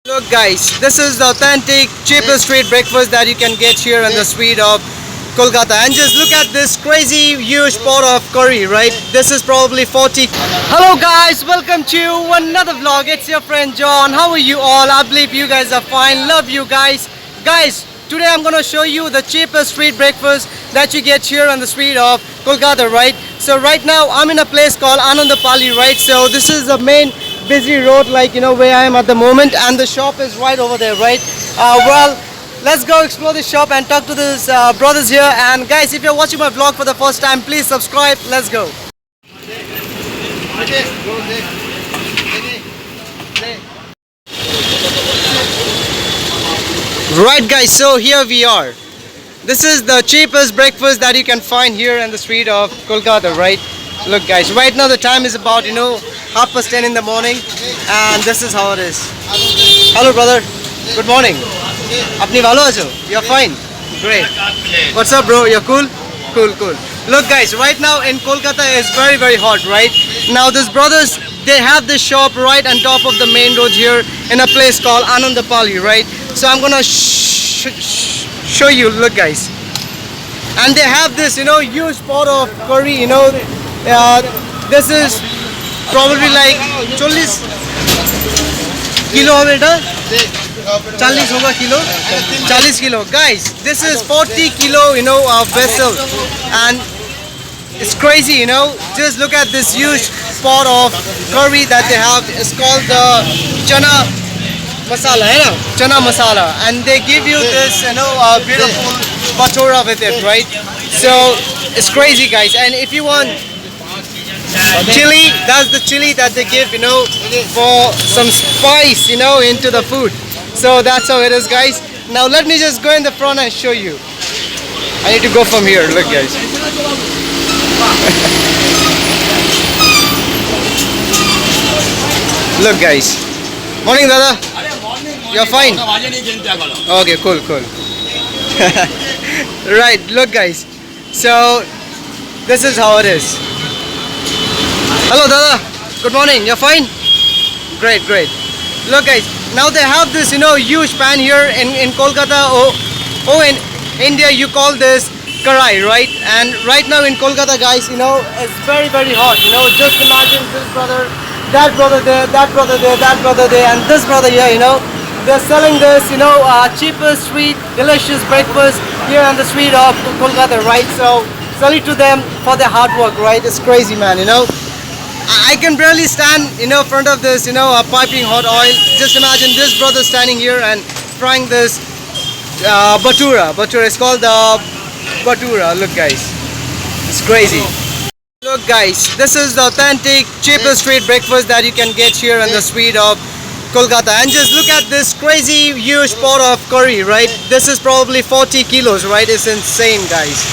Look guys, this is the authentic cheapest street breakfast that you can get here on the street of Kolkata. And just look at this crazy huge pot of curry, right? This is probably 40. Hello guys, welcome to another vlog. It's your friend John. How are you all? I believe you guys are fine. Love you guys. Guys, today I'm gonna show you the cheapest street breakfast that you get here on the street of Kolkata, right? So right now I'm in a place called Anandapali, right? So this is the main busy road, like where I am at the moment, and the shop is right over there, right? Well, let's go explore the shop and talk to these brothers here. And guys, if you're watching my vlog for the first time, please subscribe. Let's go. Right guys, so here we are. This is the cheapest breakfast that you can find here in the street of Kolkata, right? Look guys, right now the time is about 10:30 in the morning, and this is how it is. Hello brother, good morning. Apni bhalo acho? You're fine? Great. What's up bro, you're cool? Cool. Look guys, right now in Kolkata is very hot, right? Now these brothers, they have this shop right on top of the main road here in a place called Anandapali, right? So I'm gonna show you. Look guys, and they have this huge pot of curry. This is probably like 40 kilo beta, 40 hoga kilo, 40 kilo. Guys, this is 40 kilo, vessel, and it's crazy, Just look at this huge pot of curry that they have. It's called the chana masala, chana masala, and they give you this, beautiful batura with it, right? So it's crazy, guys. And if you want chili, that's the chili that they give, for some spice, into the food. So that's how it is, guys. Now let me just go in the front and show you. I need to go from here. Look, guys. Look, guys. Morning, Dada. You're fine? Okay, cool. Right, look, guys. So this is how it is. Hello Dada, good morning, you're fine? Great. Look guys, now they have this huge pan here in Kolkata. In India you call this karai, right? And right now in Kolkata, guys, it's very hot. Just imagine this brother, that brother there, that brother there, that brother there, and this brother here. They're selling this cheapest street delicious breakfast here on the street of Kolkata, right? So salute to them for their hard work, right? It's crazy, man. I can barely stand front of this piping hot oil. Just imagine this brother standing here and frying this batura. It's called the batura. Look guys, it's crazy. Look guys, this is the authentic cheapest street breakfast that you can get here on the street of Kolkata. And just look at this crazy huge pot of curry, right? This is probably 40 kilos, right? It's insane, guys.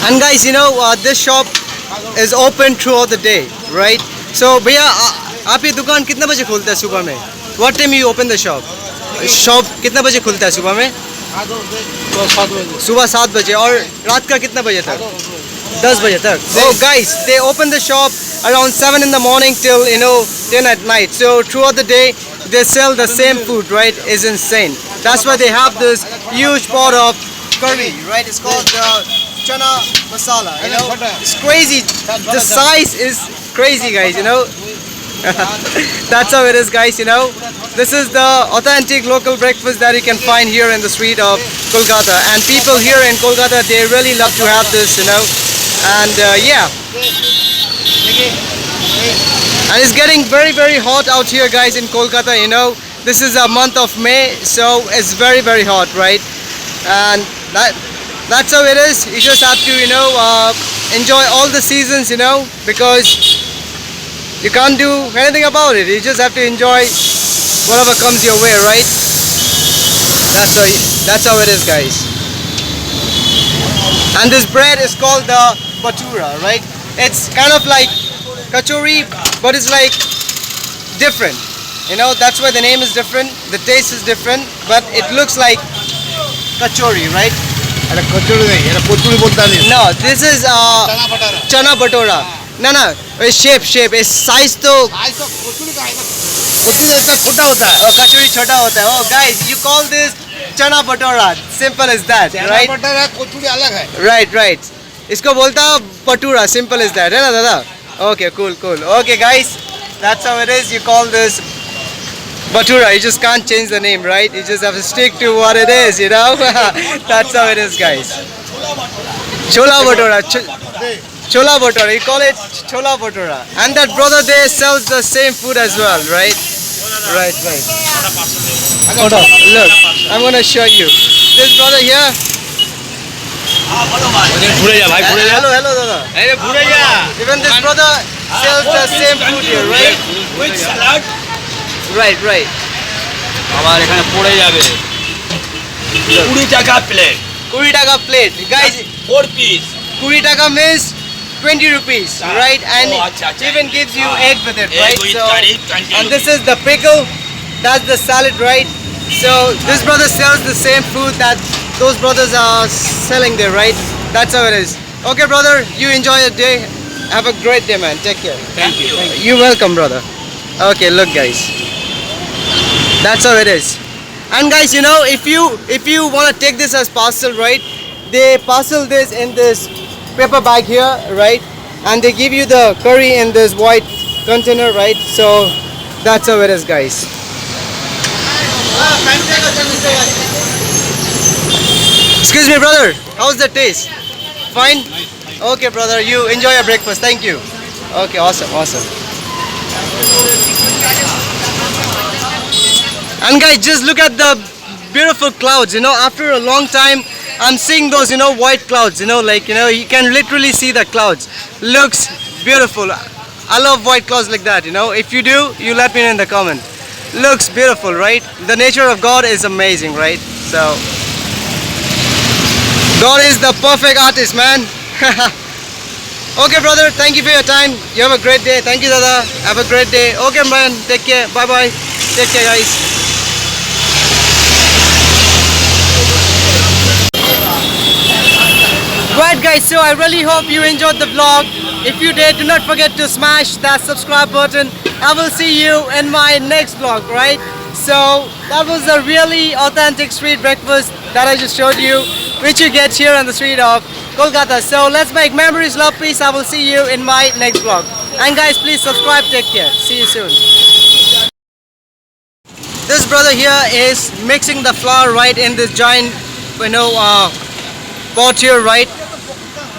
And guys, this shop is open throughout the day, right? So भैया आप ये दुकान कितना बजे खोलता है सुबह में? What time you open the shop? Shop कितना बजे खुलता है सुबह में? सुबह 7 बजे, और रात का कितना बजे तक? 10 बजे तक. Oh guys, they open the shop around 7 in the morning till 10 at night. So throughout the day they sell the same food, right? It's insane. That's why they have this huge pot of curry, right? It's called the chana masala. It's crazy. The size is crazy, guys. That's how it is, guys. This is the authentic local breakfast that you can find here in the street of Kolkata. And people here in Kolkata, they really love to have this, And yeah. And it's getting very hot out here, guys, in Kolkata. This is a month of May, so it's very hot, right? And that's how it is. You just have to enjoy all the seasons, because you can't do anything about it. You just have to enjoy whatever comes your way, right? That's how it is, guys. And this bread is called the Bhatura, right? It's kind of like kachori, but it's like different. You know, that's why the name is different. The taste is different, but it looks like kachori, right? এটা কচুরি নেই, এটা কচুরি বলতে জানিস No, this is chana বাটারা chana bhatura. No, no, it's shape. It's size to I তো কচুরি का है ना कचौरी इतना छोटा होता है oh, kachori chota hota hai. Oh, guys, you call this chana bhatura. Simple as that, चाना right? बटारा कचौरी अलग है Right. इसको बोलता bhatura. Simple as that, है ना दादा? Okay, cool. Okay, guys, that's how it is. You call this bhatura. You just can't change the name, right? You just have to stick to what it is, you know? That's how it is, guys. Chola bhatura. Chola bhatura. You call it chola bhatura. And that brother there sells the same food as well, right? Right. Hold on. Look, I'm gonna show you. This brother here. ঘুরে যা ভাই ঘুরে যা Hello, Dada. এই রে ঘুরে যা Even this brother sells the same food here, right? With salad Right. আবার এখানে পড়ে যাবে 20 টাকা plate 20 taka plate. Guys, 4 piece 20 taka means 20 rupees, right? And Oh, acha. even gives you egg with it, Egg right? with So, curry, 20 and this is the pickle. That's the salad, right? So this brother sells the same food that those brothers are selling there, right? That's how it is. Okay, brother, you enjoy your day. Have a great day, man. Take care. Thank you You're welcome, brother. Okay, look, guys. That's how it is. And guys, you know, if you want to take this as parcel, right? They parcel this in this paper bag here, right? And they give you the curry in this white container, right? So that's how it is, guys. Excuse me, brother. How's the taste? Fine? Okay, brother. You enjoy your breakfast. Thank you. Okay, awesome. And guys, just look at the beautiful clouds. You know, after a long time, I'm seeing those, you know, white clouds. You know, like, you know, you can literally see the clouds. Looks beautiful. I love white clouds like that. You know, if you do, you let me know in the comment. Looks beautiful, right? The nature of God is amazing, right? So, God is the perfect artist, man. Okay, brother. Thank you for your time. You have a great day. Thank you, Dada. Have a great day. Okay, man. Take care. Bye. Take care, guys. Right, guys, so I really hope you enjoyed the vlog. If you did, do not forget to smash that subscribe button. I will see you in my next vlog, right? So that was a really authentic street breakfast that I just showed you, which you get here on the street of Kolkata. So let's make memories, love, peace. I will see you in my next vlog. And guys, please subscribe. Take care. See you soon. This brother here is mixing the flour right in this giant, you know, pot here, right?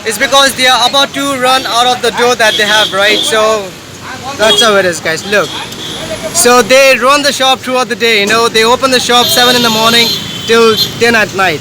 It's because they are about to run out of the dough that they have, right? So that's how it is, guys. Look. So they run the shop throughout the day, you know. They open the shop 7 in the morning till 10 at night.